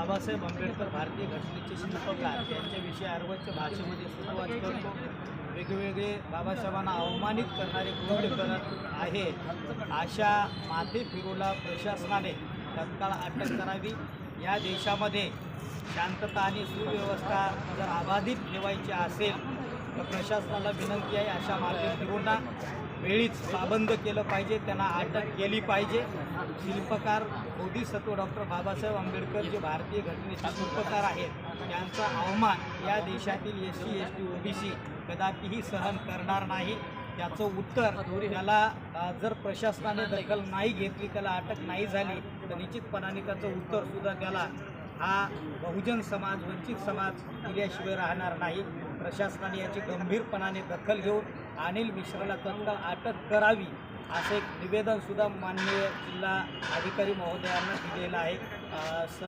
बाबासाहेब आंबेडकर भारतीय घटनेचे शिल्पकार यांच्याविषयी अर्वच्य भाषेमध्ये सुरुवात करतो। वेगवेगळे बाबासाहेबांना अवमानित करणारे कृत्य करत आहेत अशा माथे फिरूला प्रशासनाने तत्काळ अटक करावी। या देशामध्ये शांतता आणि सुव्यवस्था जर अबाधित ठेवायची असेल तर प्रशासनाला विनंती आहे, अशा माथे फिरूंना वेळीच पाबंद केलं पाहिजे, त्यांना अटक केली पाहिजे। शिल्पकार बोधिसत्व डॉक्टर बाबासाहेब आंबेडकर जे भारतीय घटनेचे शिल्पकार आहेत त्यांचा अवमान या देशातील SC ST OBC कदापिही सहन करणार नाही। त्याचं उत्तर त्याला जर प्रशासनाने दखल नाही घेतली, त्याला अटक नाही झाली तर निश्चितपणाने त्याचं उत्तरसुद्धा त्याला हा बहुजन समाज, वंचित समाज दिल्याशिवाय राहणार नाही। प्रशासनाने याची गंभीरपणाने दखल घेऊन अनिल मिश्राला तत्काळ अटक करावी असं एक निवेदनसुद्धा माननीय जिल्हा अधिकारी महोदयांना दिलेलं आहे।